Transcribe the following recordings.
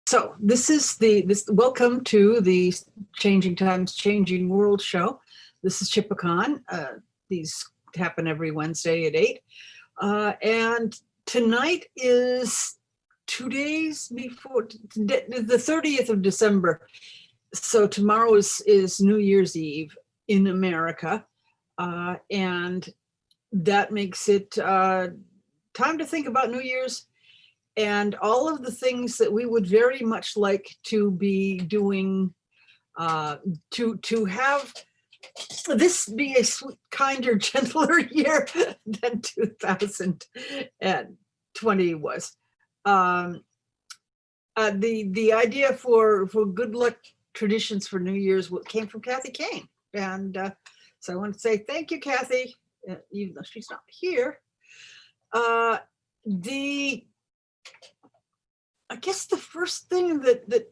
So this is welcome to the Changing Times, Changing World show. This is Chipacon. These happen every Wednesday at 8. And tonight is 2 days before the 30th of December. So tomorrow is New Year's Eve in America. And that makes it time to think about New Year's and all of the things that we would very much like to be doing to have this be a kinder, gentler year than 2020 was. The idea for good luck traditions for New Year's came from Kathy Kane, and so I want to say thank you, Kathy, even though she's not here. I guess the first thing that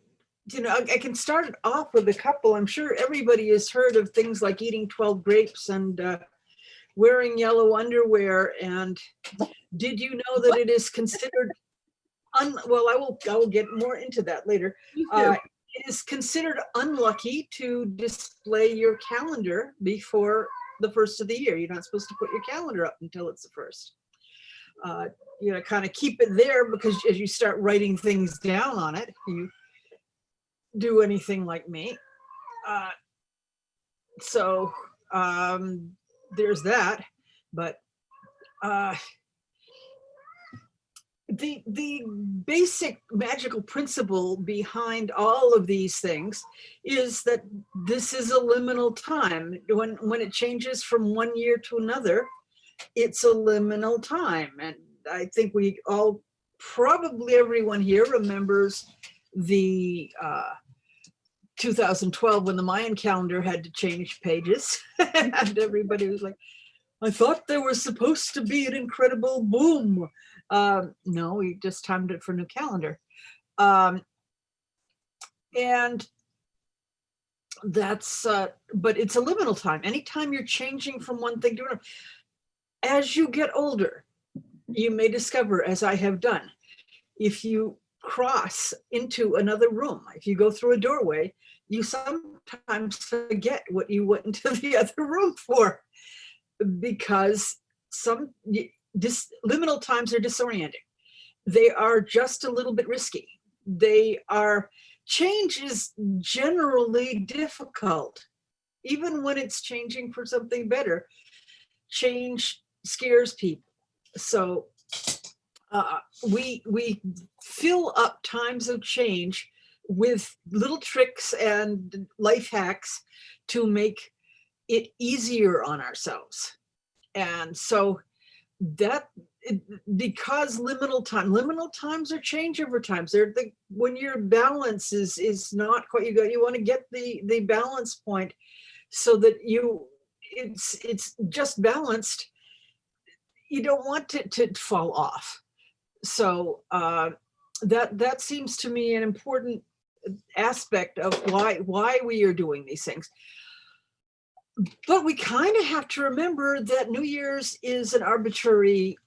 you know, I can start off with a couple. I'm sure everybody has heard of things like eating 12 grapes and wearing yellow underwear. And did you know that it is considered well, I will get more into that later. It is considered unlucky to display your calendar before the first of the year. You're not supposed to put your calendar up until it's the first. You know, kind of keep it there, because as you start writing things down on it, you do anything like me. So there's that. But the basic magical principle behind all of these things is that this is a liminal time. When it changes from one year to another, it's a liminal time. And I think we all, probably everyone here, remembers the 2012 when the Mayan calendar had to change pages. And everybody was like, I thought there was supposed to be an incredible boom. No, we just timed it for new calendar. And that's, but it's a liminal time. Anytime you're changing from one thing to another. As you get older, you may discover, as I have done, if you cross into another room, if you go through a doorway, you sometimes forget what you went into the other room for, because liminal times are disorienting. They are just a little bit risky. Change is generally difficult, even when it's changing for something better. Change scares people. So we fill up times of change with little tricks and life hacks to make it easier on ourselves. And so because liminal times are changeover times. When your balance is not quite, you want to get the balance point so that it's just balanced. You don't want it to fall off. So that seems to me an important aspect of why we are doing these things. But we kind of have to remember that New Year's is an arbitrary.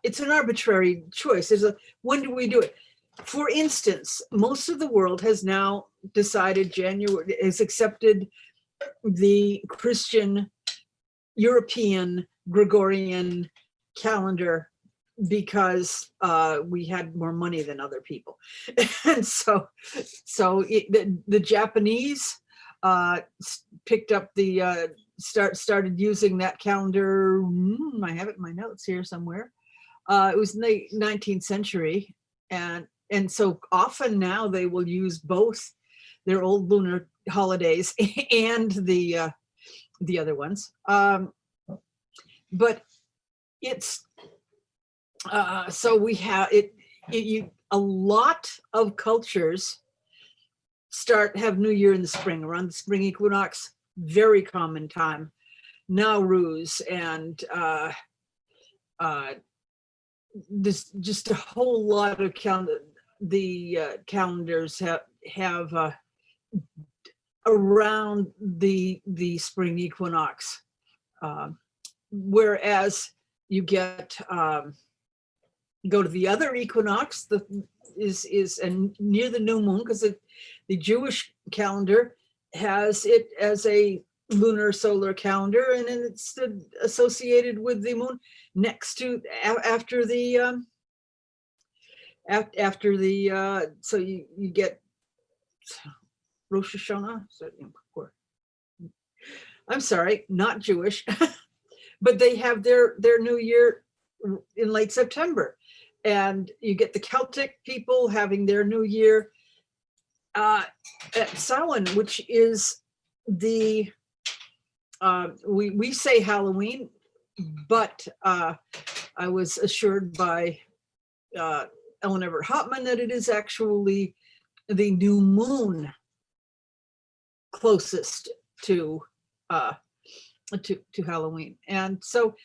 It's an arbitrary choice. When do we do it? For instance, most of the world has now decided has accepted the Christian European Gregorian calendar because we had more money than other people. And so the Japanese picked up started using that calendar. I have it in my notes here somewhere. It was in the 19th century. And so often now they will use both their old lunar holidays and the other ones. But it's so we have it. A lot of cultures have New Year in the spring, around the spring equinox. Very common time. Nowruz and there's just a whole lot of calendars have around the spring equinox, whereas you get go to the other equinox, is and near the new moon, because the Jewish calendar has it as a lunar solar calendar, and then it's associated with the moon next to after the so you get Rosh Hashanah. So, I'm sorry, not Jewish, but they have their new year in late September, and you get the Celtic people having their new year at Samhain, which is the we say Halloween, but I was assured by Ellen Everett Hopman that it is actually the new moon closest to Halloween. And so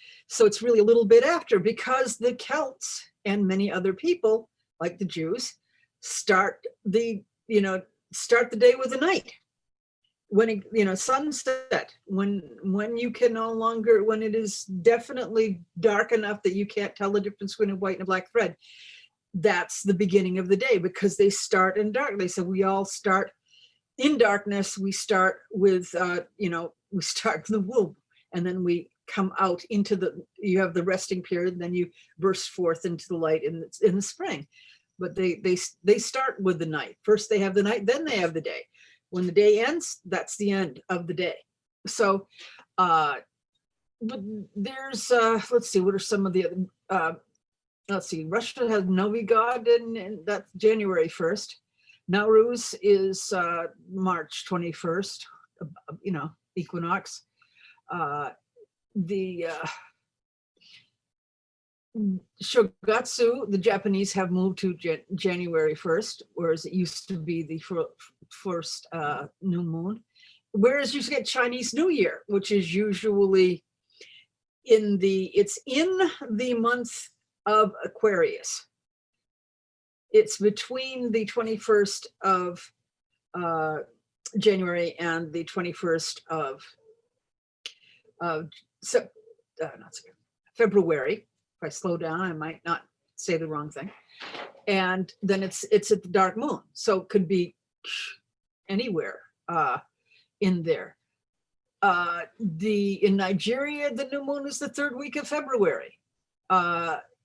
it's really a little bit after, because the Celts and many other people like the Jews start the day with the night, when sunset, when you can no longer, when it is definitely dark enough that you can't tell the difference between a white and a black thread. That's the beginning of the day, because they start in dark. They said we all start in darkness. We start with we start in the womb, and then we come out into you have the resting period, and then you burst forth into the light in the spring. But they start with the night. First they have the night, then they have the day. When the day ends, that's the end of the day. So but there's let's see, what are some of the other let's see, Russia has Novi God, and that's January 1st. Nowruz is March 21st, equinox. The Shogatsu, the Japanese have moved to January 1st, whereas it used to be the first new moon. Whereas you get Chinese New Year, which is usually it's in the month of Aquarius. It's between the 21st of January and the 21st of February. If I slow down, I might not say the wrong thing. And then it's at the dark moon, so it could be anywhere in there. In Nigeria, the new moon is the third week of February.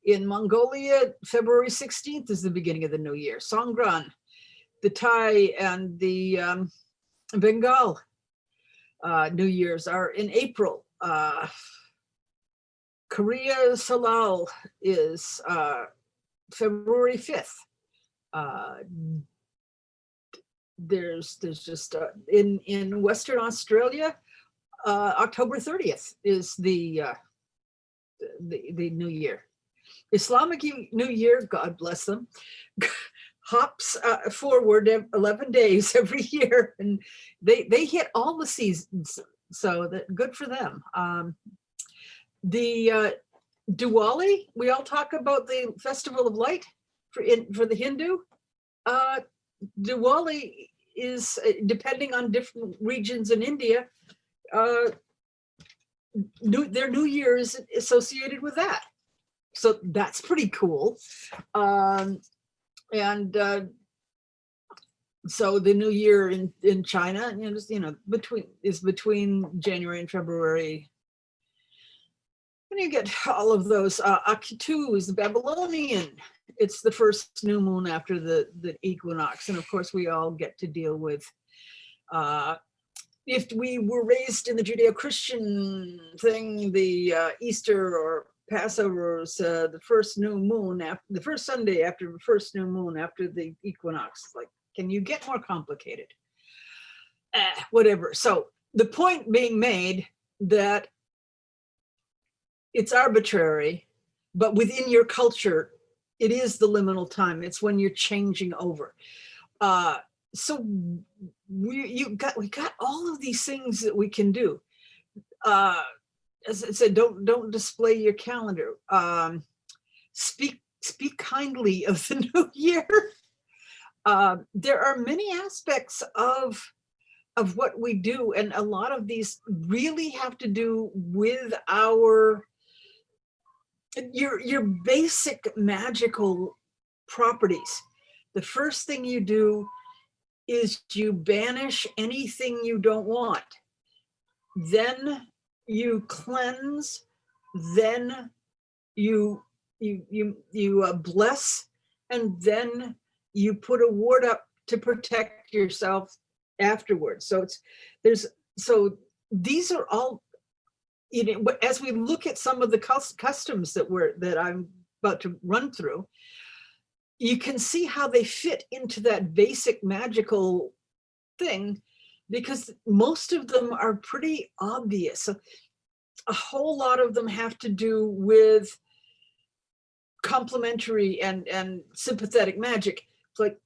In Mongolia, February 16th is the beginning of the new year. Songkran, the Thai and the Bengal New Year's are in April. Korea Salal is February 5th. There's just in Western Australia, October 30th is the new year. Islamic New Year, God bless them, hops forward 11 days every year, and they hit all the seasons, so good for them. The Diwali, we all talk about the Festival of Light for the Hindu. Diwali is, depending on different regions in India, their New Year is associated with that. So that's pretty cool. So the New Year in China, between January and February. And you get all of those. Akitu is the Babylonian. It's the first new moon after the equinox. And of course, we all get to deal with, if we were raised in the Judeo-Christian thing, the Easter or Passover is the first new moon, the first Sunday after the first new moon after the equinox. Like, can you get more complicated? Whatever. So the point being made that it's arbitrary, but within your culture, it is the liminal time. It's when you're changing over. So we got all of these things that we can do. As I said, don't display your calendar. Speak kindly of the new year. There are many aspects of what we do, and a lot of these really have to do with our your basic magical properties. The first thing you do is you banish anything you don't want. Then you cleanse. Then you bless, and then you put a ward up to protect yourself afterwards. So these are all, as we look at some of the customs that I'm about to run through, you can see how they fit into that basic magical thing, because most of them are pretty obvious. A whole lot of them have to do with complementary and sympathetic magic. It's like,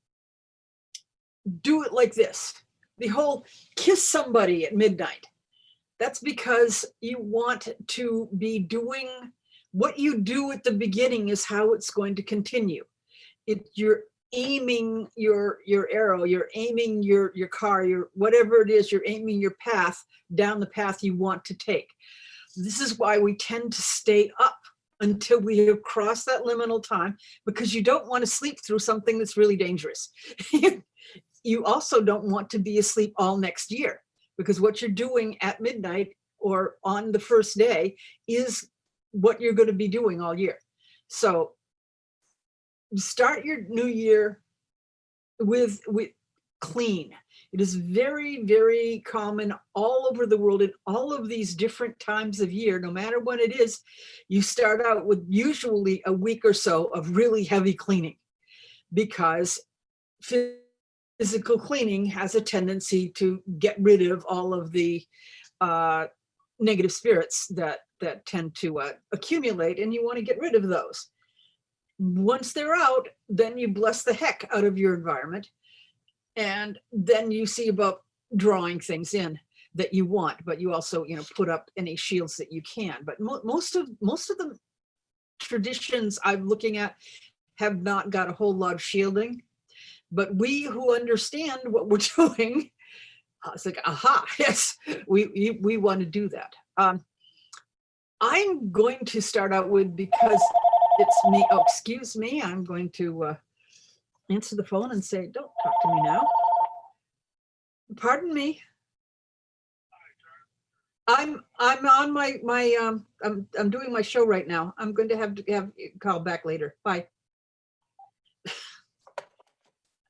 do it like this. The whole kiss somebody at midnight. That's because you want to be doing what you do at the beginning is how it's going to continue. You're aiming your arrow, you're aiming your car, your whatever it is, you're aiming your path down the path you want to take. This is why we tend to stay up until we have crossed that liminal time, because you don't want to sleep through something that's really dangerous. You also don't want to be asleep all next year, because what you're doing at midnight or on the first day is what you're going to be doing all year. So start your new year with clean. It is very, very common all over the world in all of these different times of year. No matter what it is, you start out with usually a week or so of really heavy cleaning, because physical cleaning has a tendency to get rid of all of the negative spirits that tend to accumulate, and you want to get rid of those. Once they're out, then you bless the heck out of your environment, and then you see about drawing things in that you want, but you also, put up any shields that you can. But most of the traditions I'm looking at have not got a whole lot of shielding, but we who understand what we're doing, it's like, aha, yes, we want to do that. I'm going to start out with, because it's me, oh, excuse me, I'm going to answer the phone and say, don't talk to me now. Pardon me. I'm on my I'm doing my show right now. I'm going to have call back later. Bye.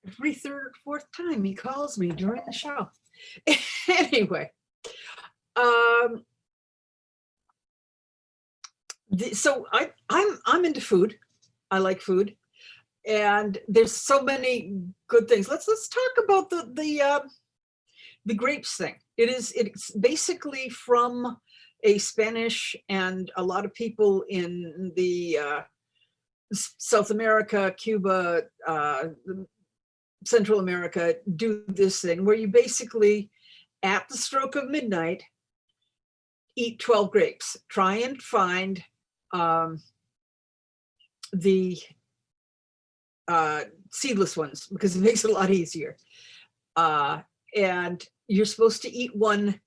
Every third or fourth time he calls me during the show. Anyway, so I'm into food. I like food, and there's so many good things. Let's talk about the grapes thing. It's basically from a Spanish, and a lot of people in the South America, Cuba, Central America do this thing where you basically, at the stroke of midnight, eat 12 grapes. Try and find the seedless ones, because it makes it a lot easier. And you're supposed to eat one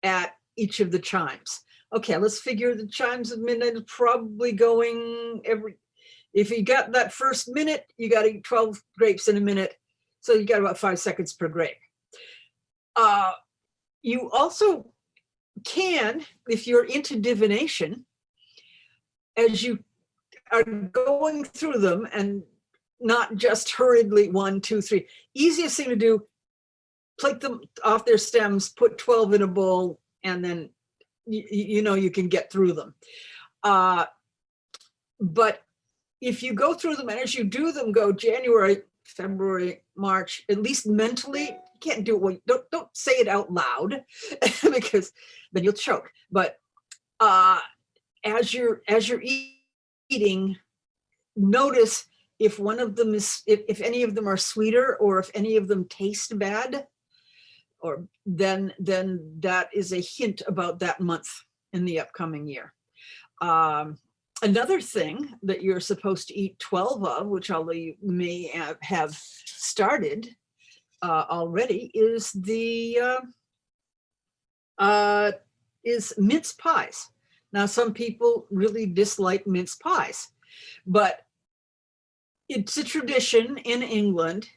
at each of the chimes. Okay, let's figure the chimes of midnight is probably going if you got that first minute, you got to eat 12 grapes in a minute. So you got about 5 seconds per grape. You also can, if you're into divination, as you are going through them, and not just hurriedly 1, 2, 3. Easiest thing to do, plate them off their stems, put 12 in a bowl, and then you can get through them. But if you go through them, and as you do them, go January, February, March, at least mentally, you can't do it. Well, don't say it out loud, because then you'll choke. But as you're eating, notice if one of them is, if any of them are sweeter, or if any of them taste bad, or then that is a hint about that month in the upcoming year. Another thing that you're supposed to eat 12 of, which although you may have started already, is mince pies. Now, some people really dislike mince pies, but it's a tradition in England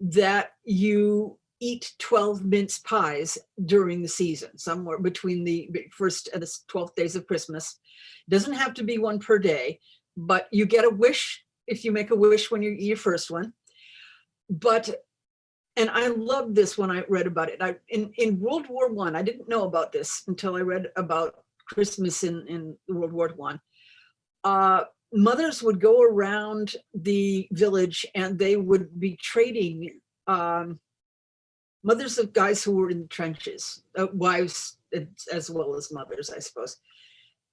that you eat 12 mince pies during the season, somewhere between the first and the 12th days of Christmas. It doesn't have to be one per day, but you get a wish if you make a wish when you eat your first one. But, and I love this when I read about it. In World War I, I didn't know about this until I read about Christmas in World War I. Mothers would go around the village and they would be trading, mothers of guys who were in the trenches, wives as well as mothers, I suppose.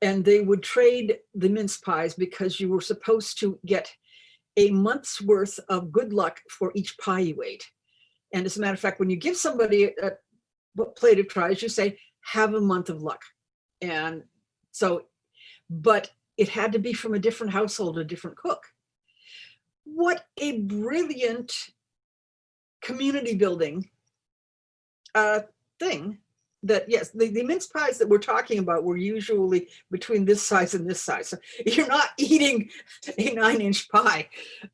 And they would trade the mince pies because you were supposed to get a month's worth of good luck for each pie you ate. And as a matter of fact, when you give somebody a plate of pies, you say, have a month of luck. And so, but it had to be from a different household, a different cook. What a brilliant community building thing that, yes, the mince pies that we're talking about were usually between this size and this size. So you're not eating a 9-inch pie.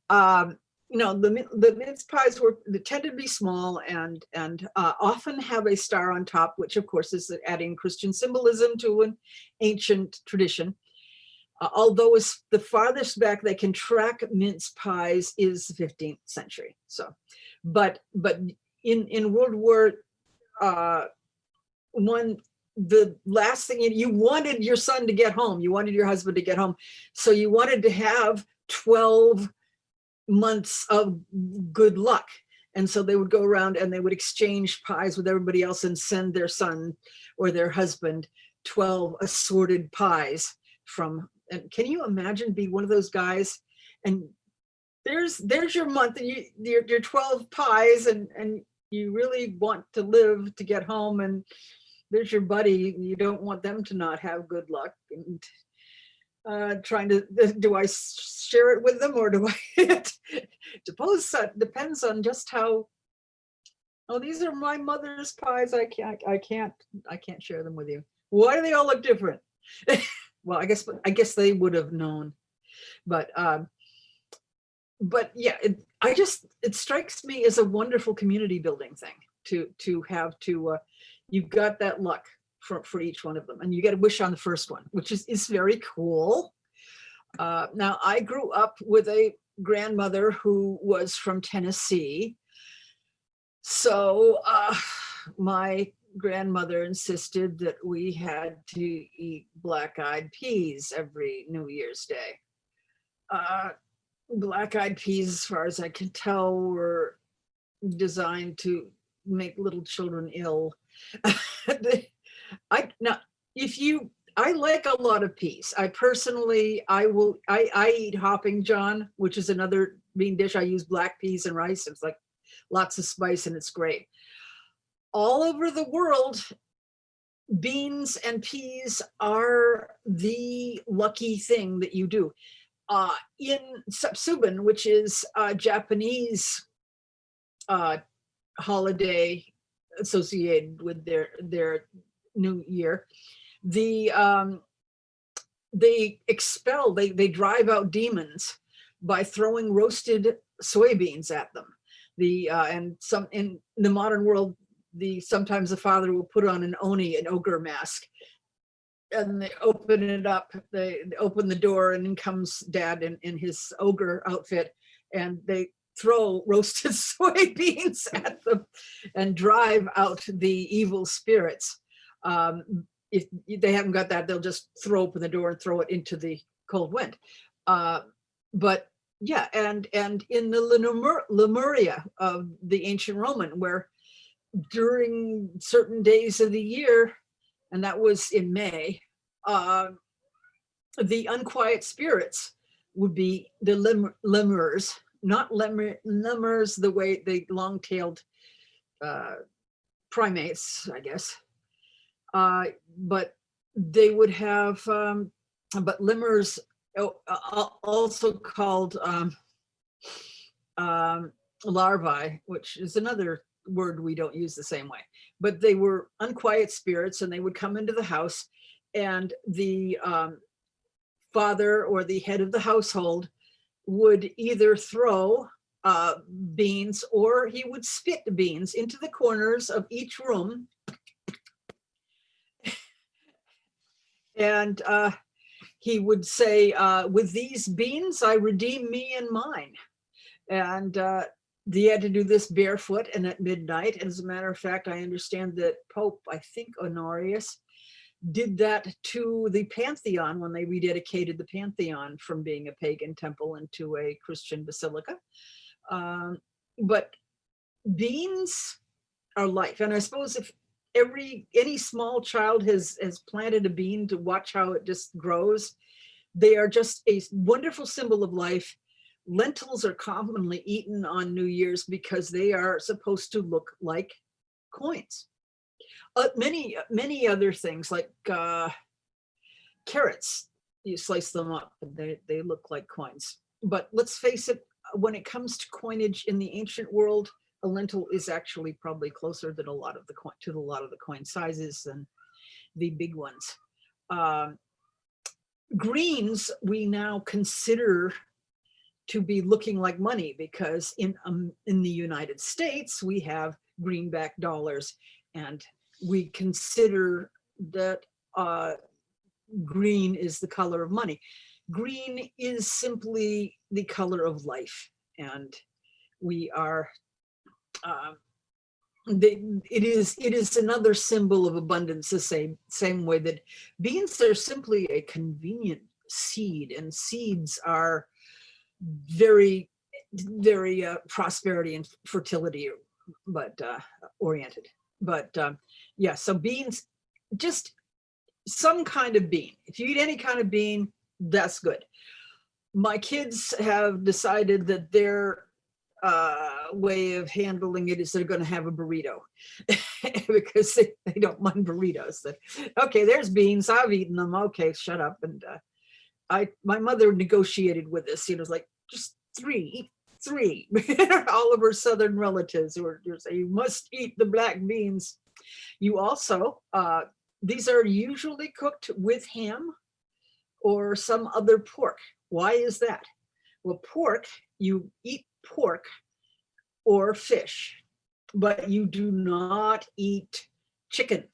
The mince pies they tend to be small and often have a star on top, which of course is adding Christian symbolism to an ancient tradition. Although it's the farthest back they can track mince pies is the 15th century. So, but in World War I, the last thing you wanted your son to get home, you wanted your husband to get home, so you wanted to have 12 months of good luck. And so they would go around and they would exchange pies with everybody else and send their son or their husband 12 assorted pies from. And can you imagine be one of those guys and there's your month and your 12 pies and you really want to live to get home, and there's your buddy, you don't want them to not have good luck, and trying to, do I share it with them or do I suppose that depends on just how, oh, these are my mother's pies, I can't share them with you. Why do they all look different? Well, I guess they would have known, but yeah, it strikes me as a wonderful community building thing to have you've got that luck for each one of them, and you get a wish on the first one, which is very cool. Now, I grew up with a grandmother who was from Tennessee, so my grandmother insisted that we had to eat black-eyed peas every New Year's Day. Black-eyed peas, as far as I can tell, were designed to make little children ill. I like a lot of peas. I personally, I eat hopping john, which is another bean dish. I use black peas and rice. It's like lots of spice and it's great. All over the world, beans and peas are the lucky thing that you do. In Subsuban, which is a Japanese holiday associated with their New Year, they drive out demons by throwing roasted soybeans at them. And some in the modern world, sometimes the father will put on an oni, an ogre mask, and they open it up, they open the door, and in comes dad in his ogre outfit, and they throw roasted soybeans at them and drive out the evil spirits. If they haven't got that, they'll just throw open the door and throw it into the cold wind. But yeah, and in the Lemuria of the ancient Roman, where during certain days of the year, and that was in May, the unquiet spirits would be the lemurs, not lemurs the way the long-tailed primates, I guess, but they would have, but lemurs, also called larvae, which is another word we don't use the same way, but they were unquiet spirits, and they would come into the house and the father or the head of the household would either throw beans, or he would spit beans into the corners of each room. And he would say, with these beans, I redeem me and mine. And he had to do this barefoot and at midnight. And as a matter of fact, I understand that Pope, I think Honorius, did that to the Pantheon when they rededicated the Pantheon from being a pagan temple into a Christian basilica. But beans are life. And I suppose if any small child has planted a bean to watch how it just grows, they are just a wonderful symbol of life. Lentils are commonly eaten on New Year's because they are supposed to look like coins. Many other things like carrots, you slice them up and they look like coins. But let's face it, when it comes to coinage in the ancient world, a lentil is actually probably closer than a lot of the coin sizes than the big ones. Greens we now consider to be looking like money because in the United States we have greenback dollars, and we consider that green is the color of money. Green is simply the color of life, and we are it is another symbol of abundance, the same way that beans are simply a convenient seed, and seeds are very prosperity and fertility but oriented. But yeah, so beans, just some kind of bean. If you eat any kind of bean, that's good. My kids have decided that their way of handling it is they're going to have a burrito because they don't mind burritos. Okay, there's beans, I've eaten them, okay, shut up. And my mother negotiated with us, you know, like, just eat three. All of her southern relatives were saying, you must eat the black beans. You also, these are usually cooked with ham or some other pork. Why is that? Well, pork, you eat pork or fish, but you do not eat chicken.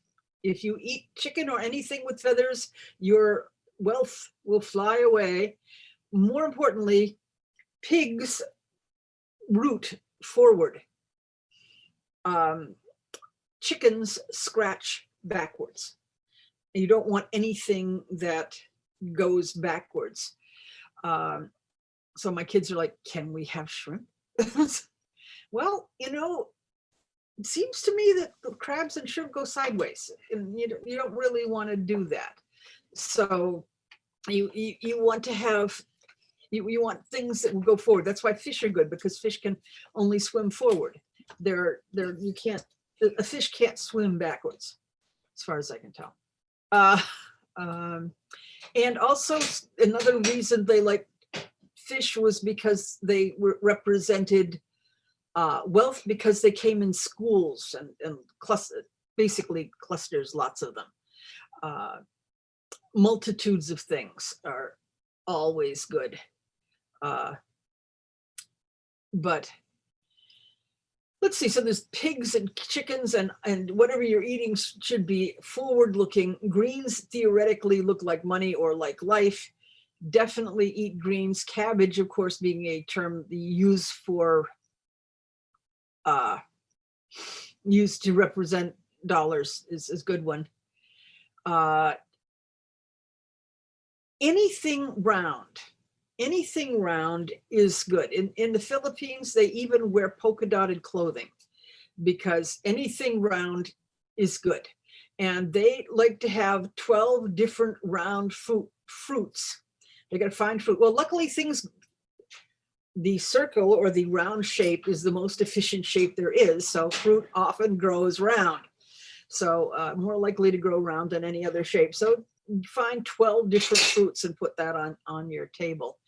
If you eat chicken or anything with feathers, your wealth will fly away. More importantly, pigs root forward. Chickens scratch backwards. You don't want anything that goes backwards. So my kids are like, can we have shrimp? Well, you know, it seems to me that the crabs and shrimp go sideways, and you don't really want to do that. So you want to have, you want things that will go forward. That's why fish are good, because fish can only swim forward. A fish can't swim backwards, as far as I can tell. And also another reason they like fish was because they represented wealth, because they came in schools and basically clusters, lots of them. Multitudes of things are always good. But let's see, so there's pigs and chickens, and whatever you're eating should be forward looking. Greens theoretically look like money or like life. Definitely eat greens. Cabbage, of course, being a term used to represent dollars, is a good one. Anything round is good. In the Philippines, they even wear polka dotted clothing because anything round is good. And they like to have 12 different round fruits. They got to find fruit. Well, luckily the circle or the round shape is the most efficient shape there is. So fruit often grows round. So more likely to grow round than any other shape. So find 12 different fruits and put that on your table.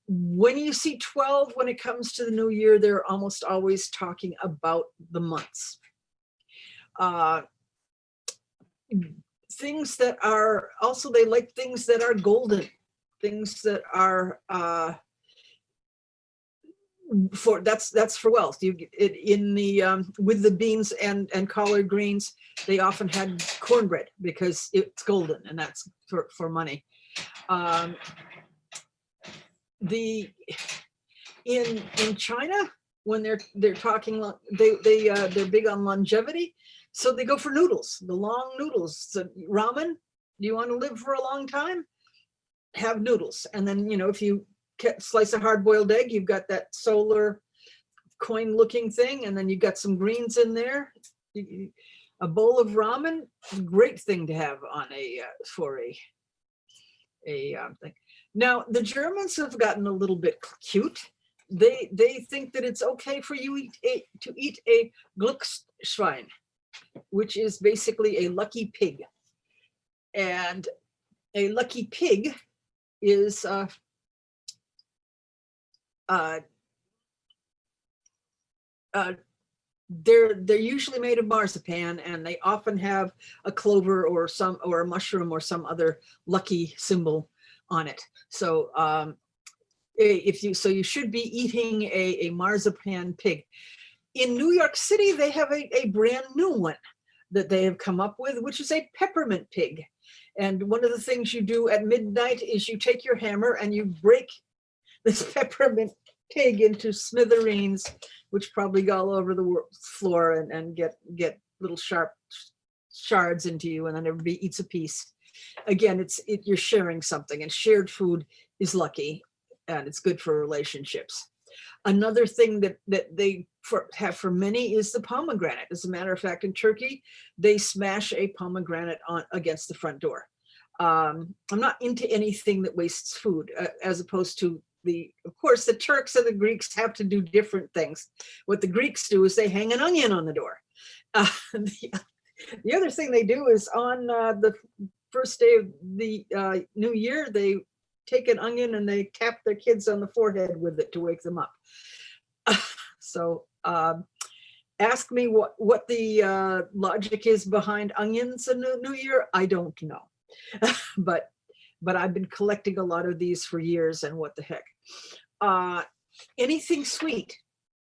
When you see 12, when it comes to the new year, they're almost always talking about the months. things that are also, they like things that are golden, things that are for that's for wealth. You it in the with the beans and collard greens, they often had cornbread because it's golden, and that's for money. The in China, when they're talking, they're big on longevity, so they go for noodles, the long noodles. So ramen, do you want to live for a long time? Have noodles. And then, you know, if you slice a hard-boiled egg, you've got that solar coin looking thing, and then you've got some greens in there. A bowl of ramen, great thing to have on a for a thing. Now the Germans have gotten a little bit cute. They think that it's okay for you to eat a Glücksschwein, which is basically a lucky pig. And a lucky pig is they're usually made of marzipan, and they often have a clover or a mushroom or some other lucky symbol on it. So you should be eating a marzipan pig. In New York City, they have a brand new one that they have come up with, which is a peppermint pig. And one of the things you do at midnight is you take your hammer and you break this peppermint pig into smithereens, which probably go all over the floor and get little sharp shards into you, and then everybody eats a piece. Again, you're sharing something, and shared food is lucky, and it's good for relationships. Another thing that they have for many is the pomegranate. As a matter of fact, in Turkey, they smash a pomegranate against the front door. I'm not into anything that wastes food, as opposed to of course, the Turks and the Greeks have to do different things. What the Greeks do is they hang an onion on the door. The other thing they do is on the first day of the new year, they take an onion and they tap their kids on the forehead with it to wake them up. So ask me what the logic is behind onions in the new year. I don't know. but I've been collecting a lot of these for years, and what the heck. Anything sweet,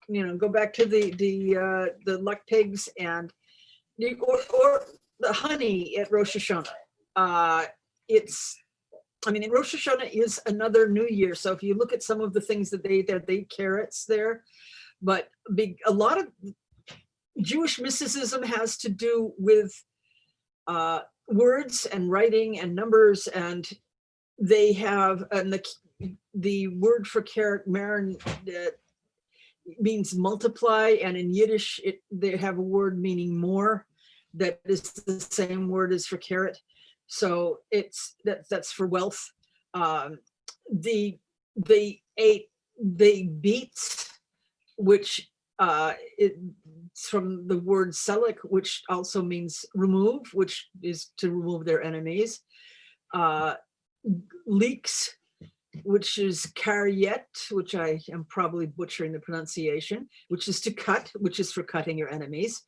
you know, go back to the luck pigs and or the honey at Rosh Hashanah. Rosh Hashanah is another new year. So if you look at some of the things that they eat carrots there, but a lot of Jewish mysticism has to do with words and writing and numbers, and they have, and the word for carrot, marin, means multiply, and in Yiddish they have a word meaning more that is the same word as for carrot. So that's for wealth. They ate beets, which it's from the word selik, which also means remove, which is to remove their enemies. Leeks, which is karyet, which I am probably butchering the pronunciation, which is to cut, which is for cutting your enemies.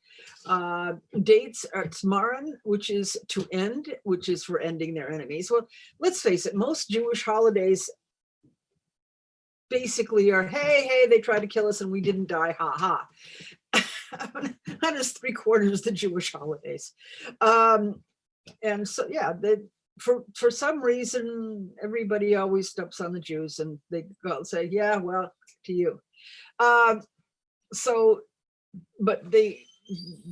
Dates are tzmaran, which is to end, which is for ending their enemies. Well, let's face it, most Jewish holidays basically are, hey, they tried to kill us and we didn't die, ha ha. That is 3/4 the Jewish holidays. And so, yeah, for some reason, everybody always stumps on the Jews, and they go and say, yeah, well, to you. But they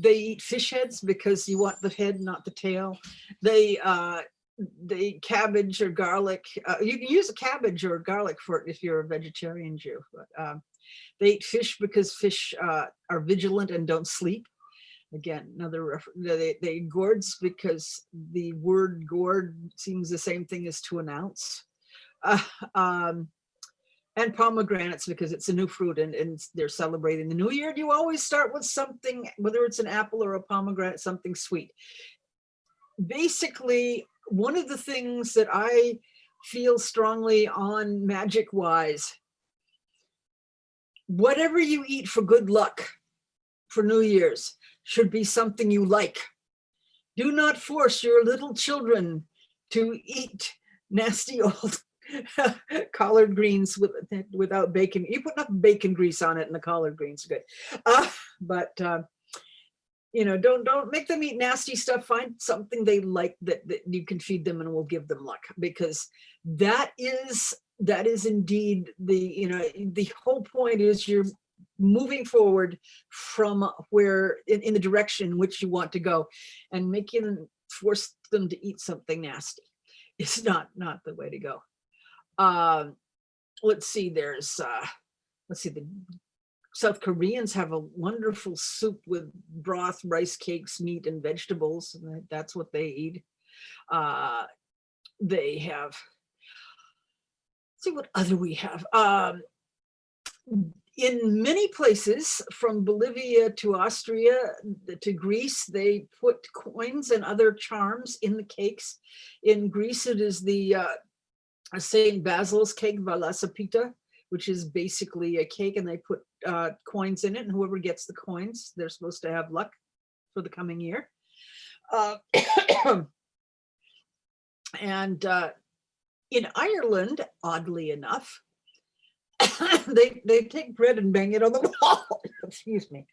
eat fish heads because you want the head, not the tail. They cabbage or garlic. You can use a cabbage or garlic for it if you're a vegetarian Jew. But they eat fish because fish are vigilant and don't sleep. Again, another reference. They eat gourds because the word gourd seems the same thing as to announce. And pomegranates because it's a new fruit and they're celebrating the new year. You always start with something, whether it's an apple or a pomegranate, something sweet. Basically, one of the things that I feel strongly on magic wise, whatever you eat for good luck for New Year's should be something you like. Do not force your little children to eat nasty old collard greens without bacon. You put enough bacon grease on it and the collard greens are good. But don't make them eat nasty stuff. Find something they like that you can feed them and will give them luck, because that is indeed the whole point is you're moving forward from where in the direction in which you want to go, and force them to eat something nasty is not the way to go. Let's see, the South Koreans have a wonderful soup with broth, rice cakes, meat, and vegetables. And that's what they eat. They have, let's see what other we have. In many places, from Bolivia to Austria to Greece, they put coins and other charms in the cakes. In Greece, it is the St. Basil's cake, Valasapita, which is basically a cake, and they put coins in it, and whoever gets the coins, they're supposed to have luck for the coming year. And in Ireland, oddly enough, they take bread and bang it on the wall. Excuse me.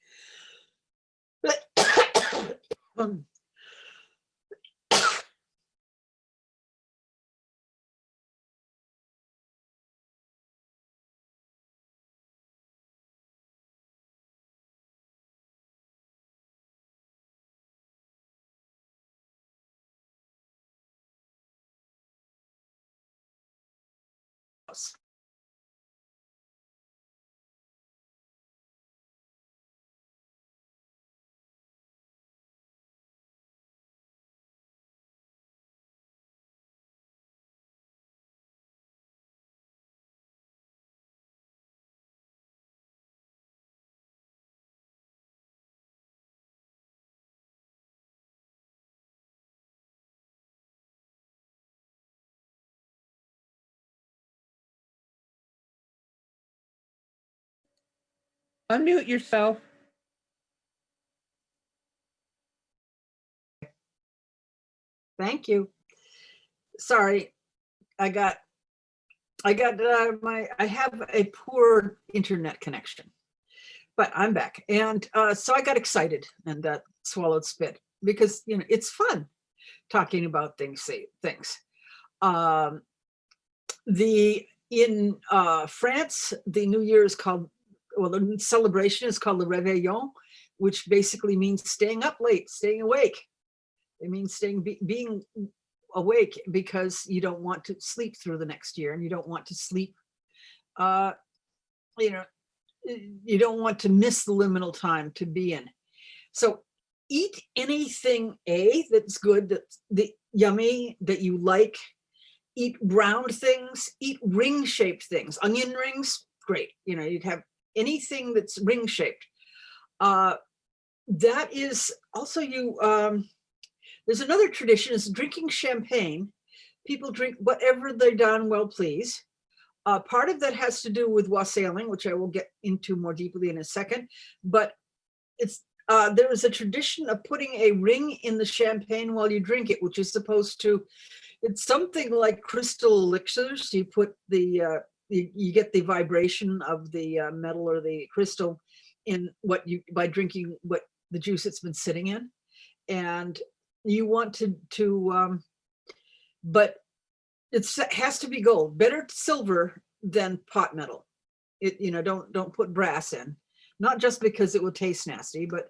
Unmute yourself. Thank you. Sorry, I have a poor internet connection, but I'm back. And so I got excited and swallowed spit, because it's fun talking about things. In France, the New Year is called, the celebration is called the Réveillon, which basically means staying up late, staying awake. It means being awake because you don't want to sleep through the next year, and you don't want to sleep, you don't want to miss the liminal time to be in. So eat anything that's good, that's yummy, that you like. Eat round things, eat ring-shaped things. Onion rings, great. You'd have anything that's ring-shaped. That is also there's another tradition, is drinking champagne. People drink whatever they're done well please. Part of that has to do with wassailing, which I will get into more deeply in a second. But there is a tradition of putting a ring in the champagne while you drink it, which is supposed to, it's something like crystal elixirs. You put you get the vibration of the metal or the crystal in by drinking what the juice it's been sitting in. And you want to but it has to be gold. Better silver than pot metal. Don't put brass in, not just because it will taste nasty, but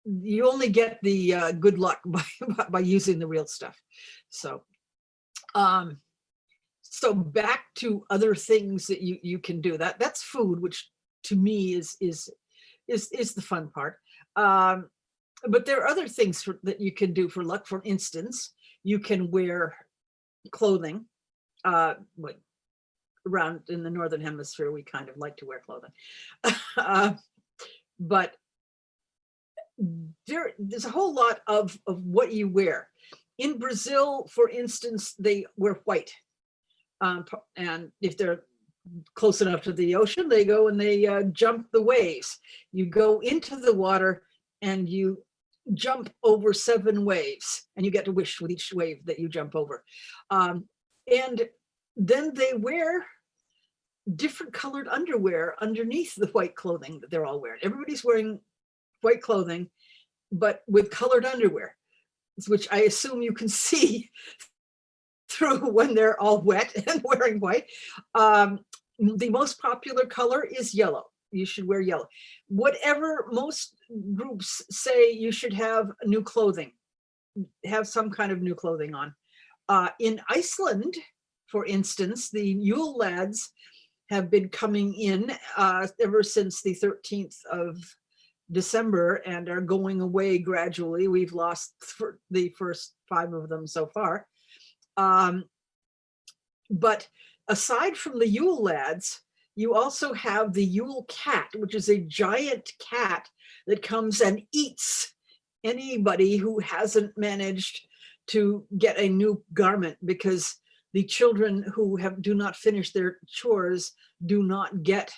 you only get the good luck by using the real stuff. So so back to other things that you can do. That's food, which to me is the fun part. But there are other things that you can do for luck. For instance, you can wear clothing. Around in the Northern Hemisphere, we kind of like to wear clothing. But there's a whole lot of what you wear. In Brazil, for instance, they wear white. And if they're close enough to the ocean, they go and they jump the waves. You go into the water and you jump over 7 waves, and you get to wish with each wave that you jump over. And then they wear different colored underwear underneath the white clothing that they're all wearing. Everybody's wearing white clothing, but with colored underwear, which I assume you can see through when they're all wet and wearing white. The most popular color is yellow. You should wear yellow. Whatever most groups say, you should have new clothing, have some kind of new clothing on. In Iceland, for instance, the Yule lads have been coming in ever since the 13th of December and are going away gradually. We've lost the first 5 of them so far. But aside from the Yule lads, you also have the Yule cat, which is a giant cat that comes and eats anybody who hasn't managed to get a new garment, because the children who do not finish their chores do not get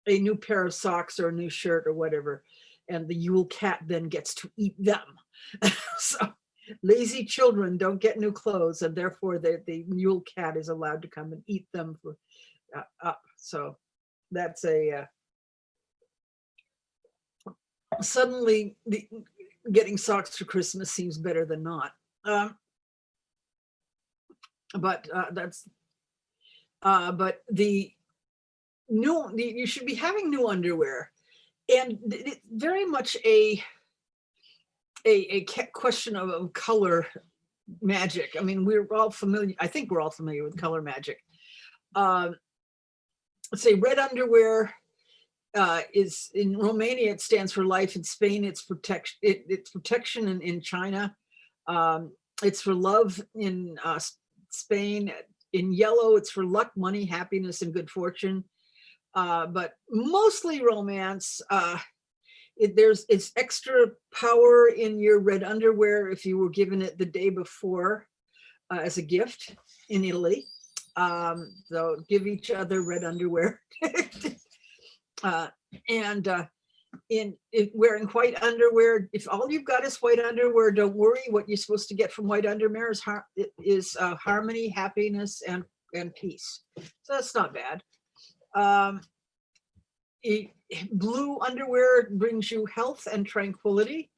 a new pair of socks or a new shirt or whatever. And the Yule cat then gets to eat them. So lazy children don't get new clothes, and therefore the Yule cat is allowed to come and eat them for up. So that's suddenly getting socks for Christmas seems better than not. But you should be having new underwear, and it's very much a question of color magic. I mean, we're all familiar. I think we're all familiar with color magic. Let's say red underwear is in Romania. It stands for life. In Spain, it's protection. It's protection in China. It's for love in Spain. In yellow, it's for luck, money, happiness, and good fortune. But mostly romance. It's extra power in your red underwear if you were given it the day before as a gift in Italy. So give each other red underwear. In wearing white underwear, if all you've got is white underwear, don't worry. What you're supposed to get from white underwear is harmony, happiness, and peace. So that's not bad. Blue underwear brings you health and tranquility.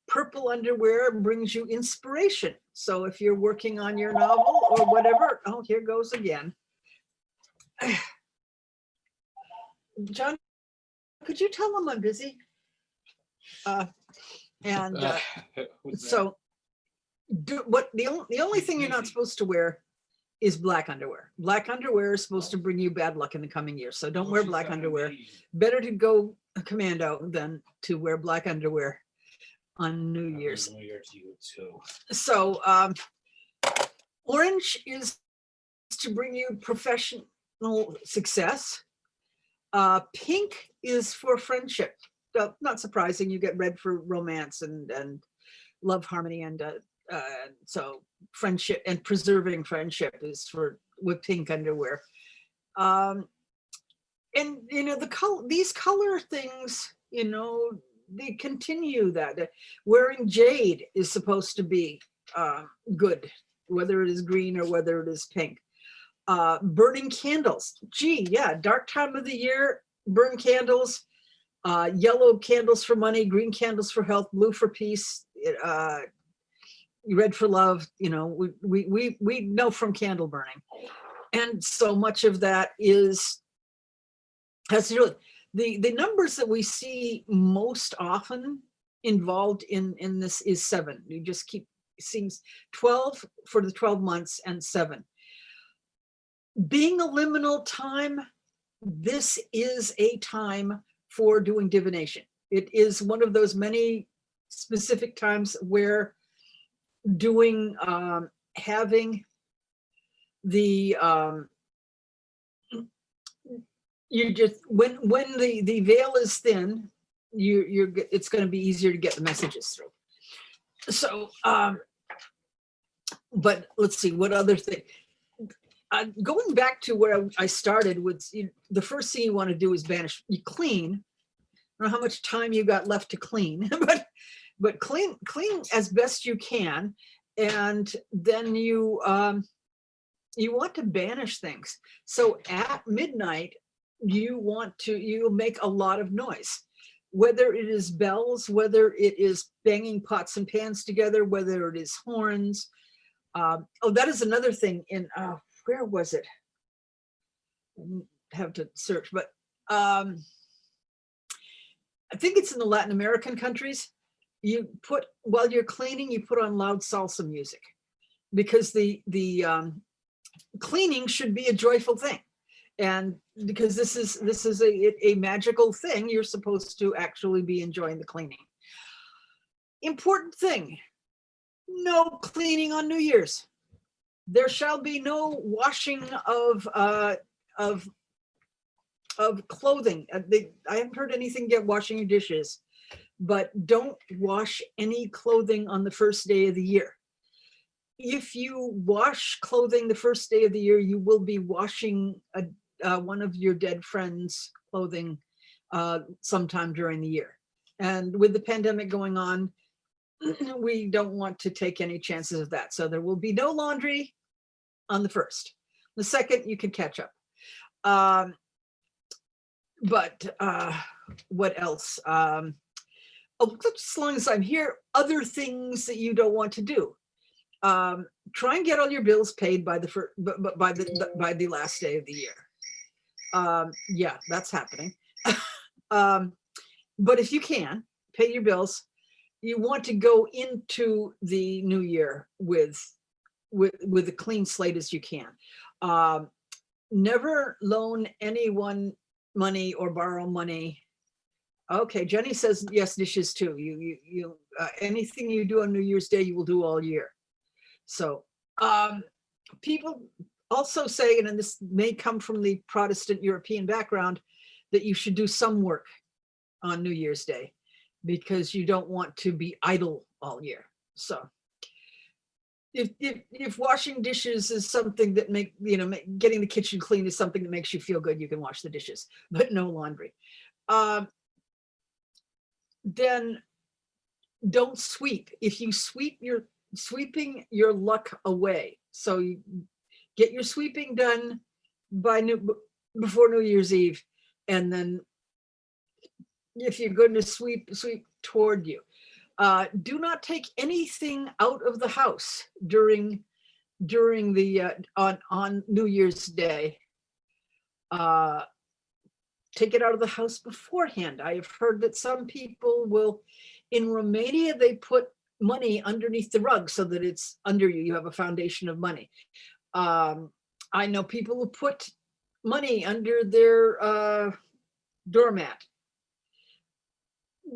Purple underwear brings you inspiration. So if you're working on your novel or whatever, oh, here goes again. John, could you tell them I'm busy? So the only thing you're not supposed to wear is black underwear. Black underwear is supposed to bring you bad luck in the coming year. So don't wear black underwear. Better to go commando than to wear black underwear on New Year's. New Year to you too. So orange is to bring you professional success. Pink is for friendship. Not surprising, you get red for romance and love, harmony, and so friendship and preserving friendship is with pink underwear. And these color things, they continue that. Wearing jade is supposed to be good, whether it is green or whether it is pink. Burning candles. Gee, yeah, dark time of the year, burn candles. Yellow candles for money, green candles for health, blue for peace, red for love. We know from candle burning. And so much of that has to do with the numbers that we see most often involved in this is 7. You just keep seeing 12 for the 12 months and 7. Being a liminal time, this is a time for doing divination. It is one of those many specific times where having the you just when the veil is thin, it's going to be easier to get the messages through. So but let's see what other thing. Going back to where I started with, the first thing you want to do is banish. You clean. I don't know how much time you got left to clean, but but clean as best you can. And then you want to banish things. So at midnight, you'll make a lot of noise, whether it is bells, whether it is banging pots and pans together, whether it is horns. Oh, that is another thing where was it? I have to search, but I think it's in the Latin American countries. While you're cleaning, you put on loud salsa music, because the cleaning should be a joyful thing. And because this is a magical thing, you're supposed to actually be enjoying the cleaning. Important thing, no cleaning on New Year's. There shall be no washing of clothing. I haven't heard anything yet washing your dishes, but don't wash any clothing on the first day of the year. If you wash clothing the first day of the year, you will be washing one of your dead friends' clothing sometime during the year. And with the pandemic going on, we don't want to take any chances of that. So there will be no laundry on the first. The second, you can catch up. But what else? As long as I'm here, other things that you don't want to do. Try and get all your bills paid by the last day of the year. Yeah, that's happening. But if you can pay your bills, you want to go into the new year with a clean slate as you can. Never loan anyone money or borrow money. Okay, Jenny says yes, dishes too. You anything you do on New Year's Day, you will do all year. So people also say, and this may come from the Protestant European background, that you should do some work on New Year's Day because you don't want to be idle all year. So if washing dishes is something that getting the kitchen clean is something that makes you feel good, you can wash the dishes, but no laundry. Then don't sweep. If you sweep, you're sweeping your luck away. So you get your sweeping done before New Year's Eve, and then if you're going to sweep toward you. Do not take anything out of the house during the on New Year's Day. Take it out of the house beforehand. I have heard that some people will, in Romania, they put money underneath the rug so that it's under you. You have a foundation of money. I know people who put money under their doormat.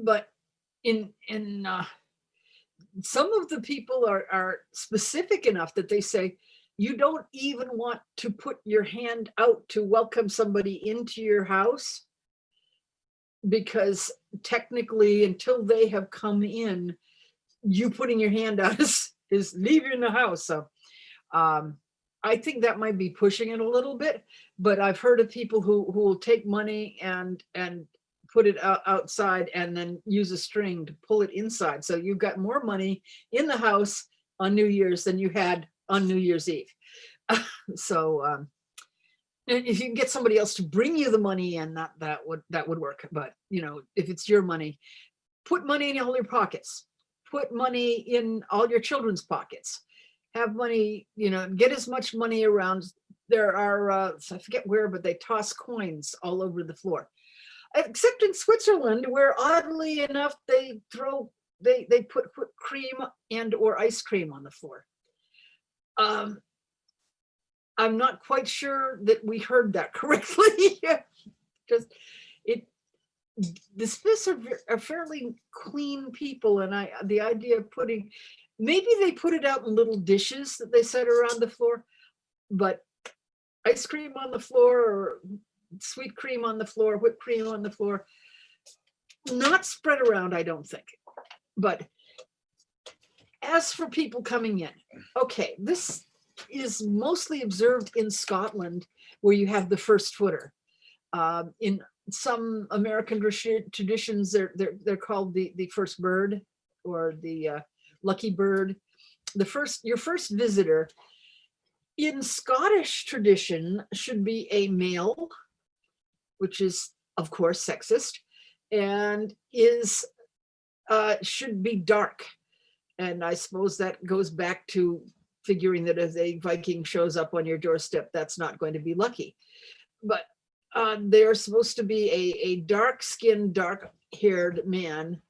But in some of the people are specific enough that they say you don't even want to put your hand out to welcome somebody into your house, because technically until they have come in, you putting your hand out is leaving the house. So I think that might be pushing it a little bit, but I've heard of people who will take money and put it outside and then use a string to pull it inside. So you've got more money in the house on New Year's than you had on New Year's Eve. So if you can get somebody else to bring you the money in, that would work. But if it's your money, put money in all your pockets. Put money in all your children's pockets. Have money, get as much money around. There are, I forget where, but they toss coins all over the floor. Except in Switzerland, where oddly enough, they put cream and or ice cream on the floor. I'm not quite sure that we heard that correctly. The Smiths are fairly clean people, and the idea of maybe they put it out in little dishes that they set around the floor, but ice cream on the floor or sweet cream on the floor, whipped cream on the floor, not spread around, I don't think. But as for people coming in, okay, this is mostly observed in Scotland, where you have the first footer. In some American traditions, they're called the first bird, or the lucky bird. Your first visitor in Scottish tradition should be a male, which is of course sexist, and should be dark. And I suppose that goes back to figuring that if a Viking shows up on your doorstep, that's not going to be lucky. But they're supposed to be a dark-skinned, dark-haired man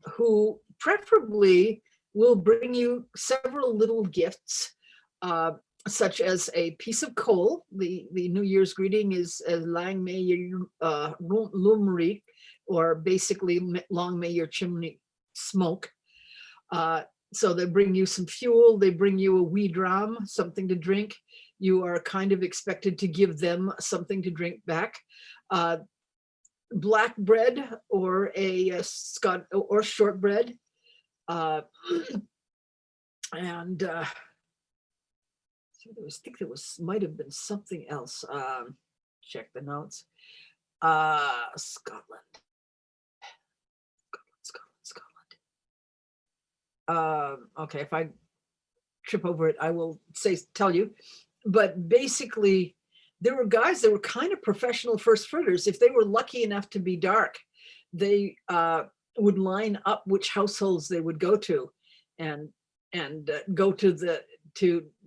who preferably will bring you several little gifts, such as a piece of coal. The New Year's greeting is Lang may your lumrik, or basically long may your chimney smoke. So they bring you some fuel, they bring you a wee dram, something to drink. You are kind of expected to give them something to drink back. Black bread or or shortbread. And I think there might have been something else. Check the notes. Scotland. Okay, if I trip over it, I will tell you. But basically, there were guys that were kind of professional first fruiters. If they were lucky enough to be dark, they would line up which households they would go to, and go to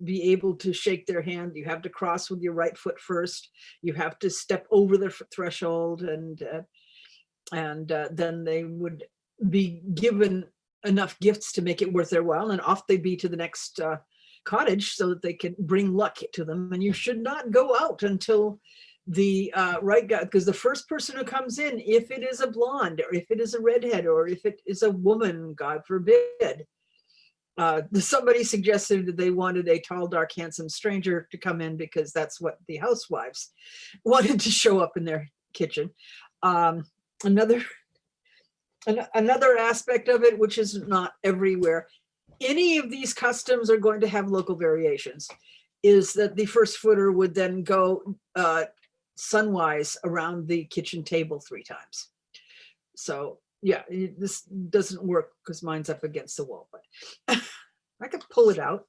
be able to shake their hand. You have to cross with your right foot first. You have to step over the threshold, and then they would be given enough gifts to make it worth their while, and off they'd be to the next cottage so that they can bring luck to them. And you should not go out until the right guy, because the first person who comes in, if it is a blonde, or if it is a redhead, or if it is a woman, God forbid, somebody suggested that they wanted a tall, dark, handsome stranger to come in because that's what the housewives wanted to show up in their kitchen. Another aspect of it, which is not everywhere, any of these customs are going to have local variations, is that the first footer would then go sunwise around the kitchen table 3 times. So yeah, this doesn't work because mine's up against the wall, but I could pull it out.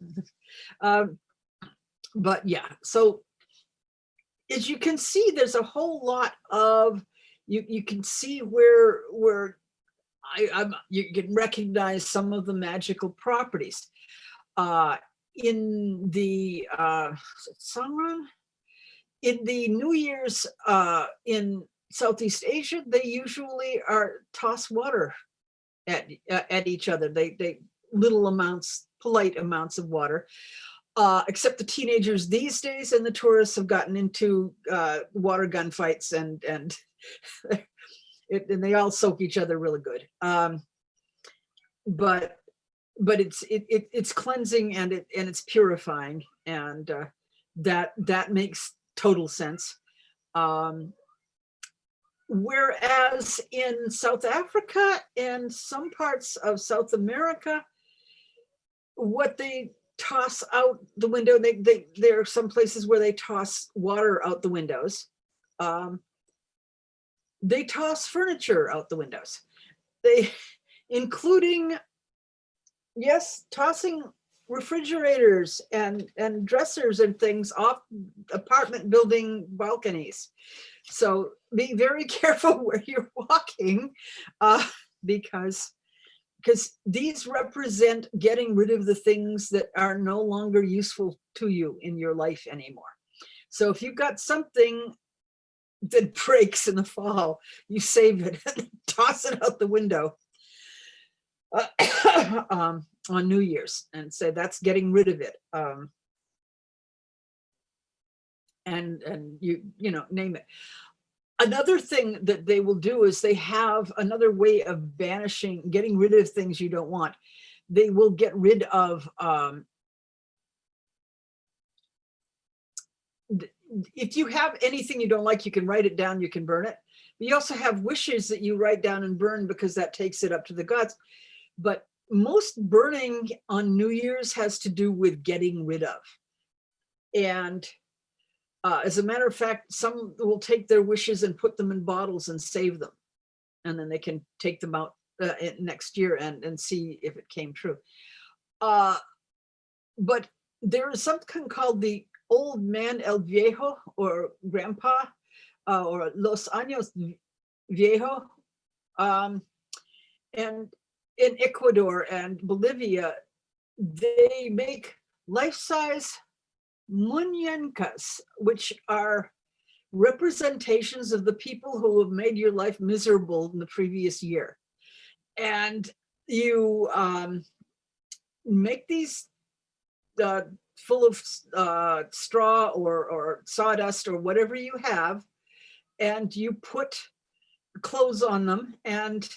But yeah, so as you can see, there's a whole lot of, you can see where you can recognize some of the magical properties. In the Sangran, in the New Year's in Southeast Asia, they usually toss water at each other. They little amounts, polite amounts of water. Except the teenagers these days and the tourists have gotten into water gun fights, and they all soak each other really good. But it's cleansing, and it's purifying, and that makes total sense. Whereas in South Africa and some parts of South America, what they toss out the window, there are some places where they toss water out the windows. They toss furniture out the windows. Including, yes, tossing refrigerators and dressers and things off apartment building balconies. So be very careful where you're walking, because these represent getting rid of the things that are no longer useful to you in your life anymore. So if you've got something that breaks in the fall, you save it and toss it out the window on New Year's, and say that's getting rid of it. And you know, name it. Another thing that they will do is they have another way of banishing, getting rid of things you don't want. They will get rid of, if you have anything you don't like, you can write it down, you can burn it. But you also have wishes that you write down and burn, because that takes it up to the gods. But most burning on New Year's has to do with getting rid of. And as a matter of fact, some will take their wishes and put them in bottles and save them. And then they can take them out next year and see if it came true. But there is something called the old man el viejo, or grandpa, or los años viejo. And in Ecuador and Bolivia, they make life-size muñecas, which are representations of the people who have made your life miserable in the previous year. And you make these full of straw or sawdust or whatever you have, and you put clothes on them and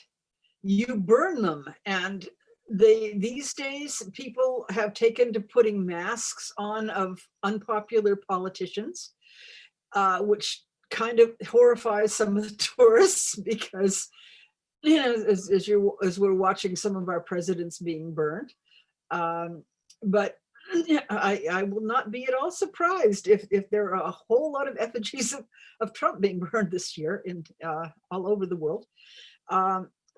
you burn them. And these days people have taken to putting masks on of unpopular politicians, which kind of horrifies some of the tourists, because as we're watching some of our presidents being burned. But I will not be at all surprised if there are a whole lot of effigies of Trump being burned this year in all over the world.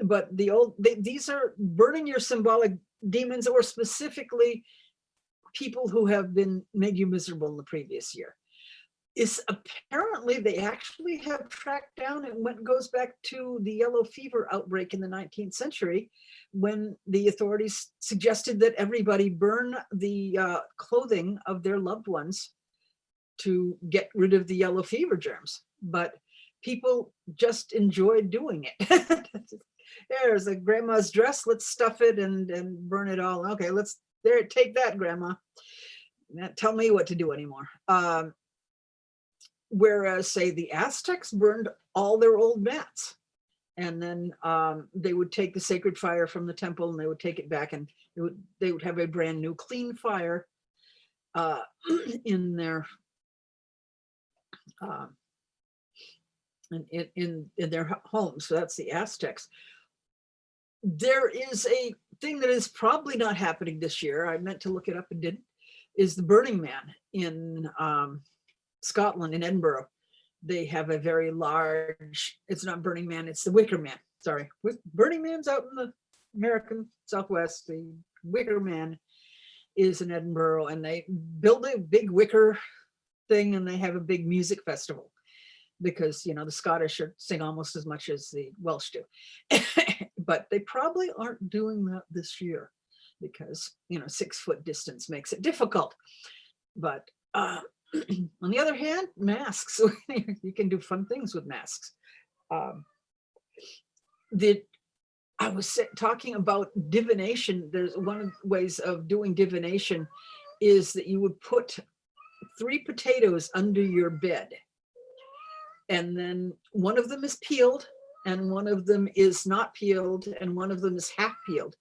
But these are burning your symbolic demons, or specifically people who have been made you miserable in the previous year. Is apparently they actually have tracked down, and goes back to the yellow fever outbreak in the 19th century, when the authorities suggested that everybody burn the clothing of their loved ones to get rid of the yellow fever germs. But people just enjoyed doing it. There's a grandma's dress, let's stuff it and burn it all. Okay, take that, grandma. Tell me what to do anymore. Whereas, say, the Aztecs burned all their old mats, and then they would take the sacred fire from the temple and they would take it back, and they would have a brand new clean fire in their in their homes. So that's the Aztecs. There is a thing that is probably not happening this year. I meant to look it up and didn't. Is the Burning Man in Scotland, in Edinburgh. They have a very large, it's not Burning Man, it's the Wicker Man. Sorry, Burning Man's out in the American Southwest. The Wicker Man is in Edinburgh, and they build a big wicker thing, and they have a big music festival, because the Scottish sing almost as much as the Welsh do. But they probably aren't doing that this year, because 6-foot distance makes it difficult. But on the other hand, masks, you can do fun things with masks. I was talking about divination. There's one of the ways of doing divination is that you would put 3 potatoes under your bed, and then one of them is peeled and one of them is not peeled and one of them is half peeled.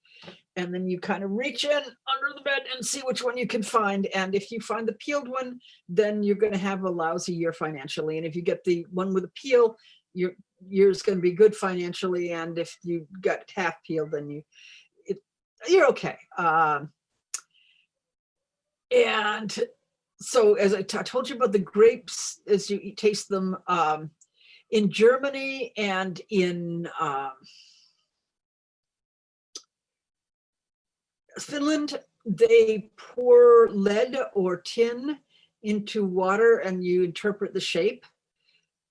And then you kind of reach in under the bed and see which one you can find. And if you find the peeled one, then you're going to have a lousy year financially. And if you get the one with a peel, your year's going to be good financially. And if you got half peeled, then you're okay. And so, as I told you about the grapes, as you taste them, in Germany and in Finland, they pour lead or tin into water and you interpret the shape.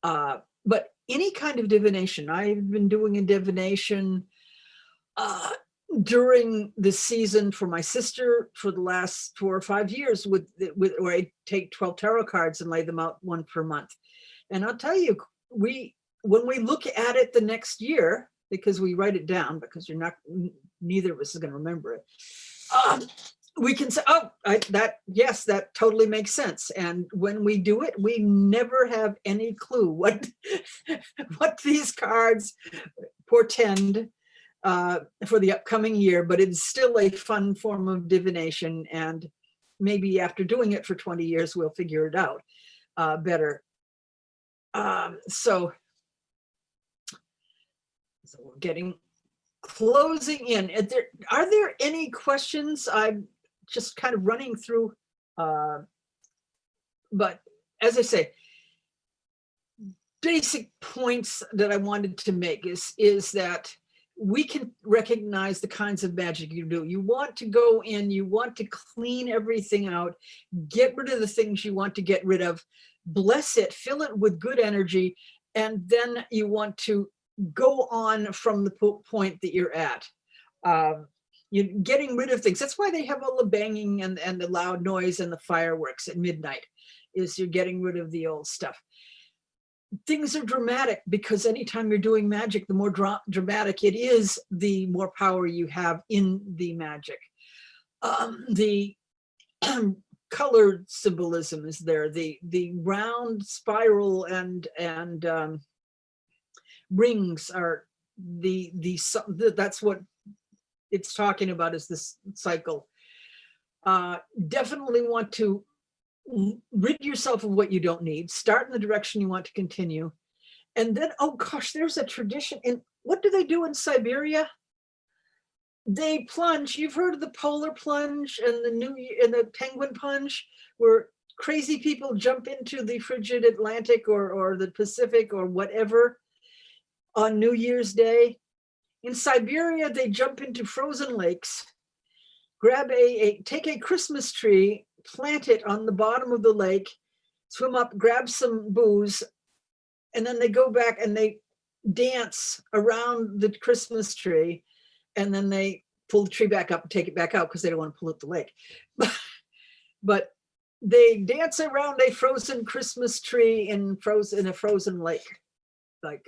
But any kind of divination, I've been doing a divination during the season for my sister for the last 4 or 5 years, where I take 12 tarot cards and lay them out one per month. And I'll tell you, when we look at it the next year, because we write it down, because neither of us is going to remember it, we can say, yes, that totally makes sense. And when we do it, we never have any clue what these cards portend for the upcoming year, but it's still a fun form of divination. And maybe after doing it for 20 years, we'll figure it out better. So we're closing in. Are there any questions? I'm just kind of running through, but as I say, basic points that I wanted to make is that we can recognize the kinds of magic you do. You want to go in, you want to clean everything out, get rid of the things you want to get rid of, bless it, fill it with good energy, and then you want to go on from the point that you're at. You're getting rid of things. That's why they have all the banging and the loud noise and the fireworks at midnight, is you're getting rid of the old stuff. Things are dramatic because anytime you're doing magic, the more dramatic it is, the more power you have in the magic. The colored symbolism is there. The round spiral and rings are that's what it's talking about, is this cycle. Definitely want to rid yourself of what you don't need, start in the direction you want to continue. And then, oh gosh, there's a tradition. And what do they do in Siberia? They plunge. You've heard of the polar plunge and the penguin plunge, where crazy people jump into the frigid Atlantic or the Pacific or whatever on New Year's Day. In Siberia, they jump into frozen lakes, grab take a Christmas tree, plant it on the bottom of the lake, swim up, grab some booze, and then they go back and they dance around the Christmas tree, and then they pull the tree back up and take it back out because they don't want to pollute the lake. But they dance around a frozen Christmas tree in a frozen lake. Like,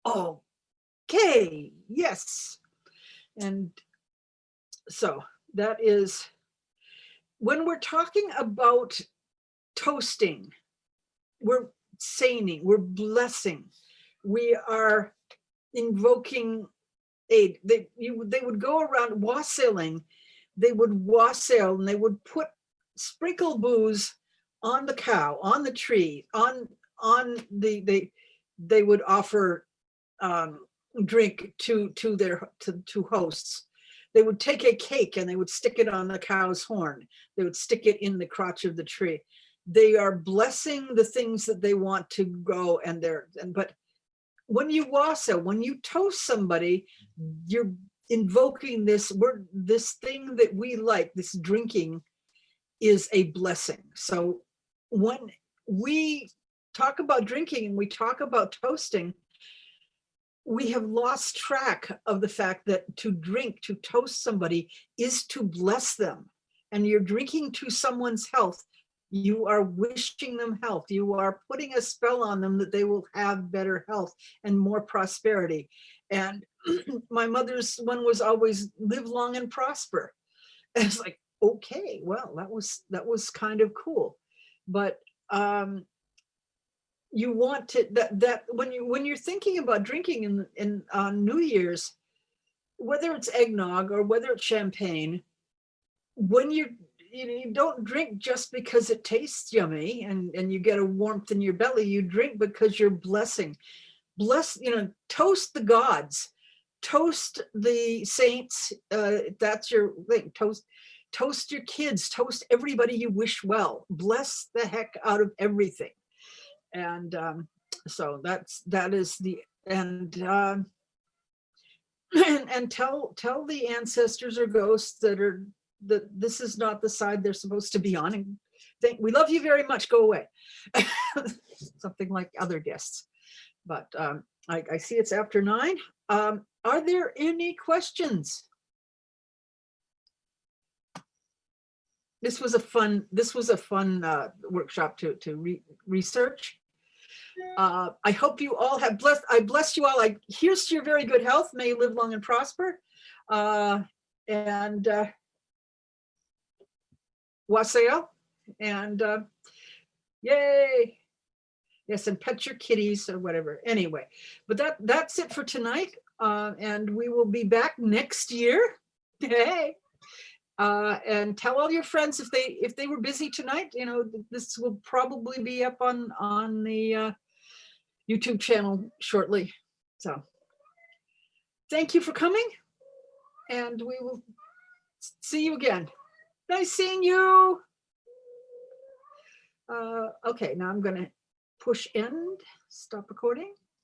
okay, yes. And so that is, when we're talking about toasting, we're saying, we're blessing, we are invoking aid. They would go around wassailing. They would wassail and they would sprinkle booze on the cow, on the tree, they would offer drink to hosts. They would take a cake and they would stick it on the cow's horn. They would stick it in the crotch of the tree. They are blessing the things that they want to go, but when you wassail, when you toast somebody, you're invoking this thing that we like. This drinking is a blessing. So when we talk about drinking and we talk about toasting, we have lost track of the fact that to drink, to toast somebody, is to bless them. And you're drinking to someone's health. You are wishing them health. You are putting a spell on them that they will have better health and more prosperity. And my mother's one was always live long and prosper. And it's like, okay, well, that was kind of cool. But you want to that when you're thinking about drinking in on New Year's, whether it's eggnog or whether it's champagne, when you don't drink just because it tastes yummy and you get a warmth in your belly. You drink because you're blessing. Toast the gods, toast the saints. That's your thing. Toast your kids, toast everybody you wish well. Bless the heck out of everything. And so that is the and tell the ancestors or ghosts that this is not the side they're supposed to be on, and we love you very much, go away. Something like other guests. But I see it's after 9. Are there any questions? This was a fun workshop to research. I hope you all have I bless you all. Here's to your very good health. May you live long and prosper. And wassail. And yay. Yes, and pet your kitties or whatever. Anyway, but that's it for tonight. And we will be back next year. Hey. And tell all your friends if they were busy tonight, this will probably be up on the YouTube channel shortly. So thank you for coming, and we will see you again. Nice seeing you. Okay, now I'm going to push end, stop recording.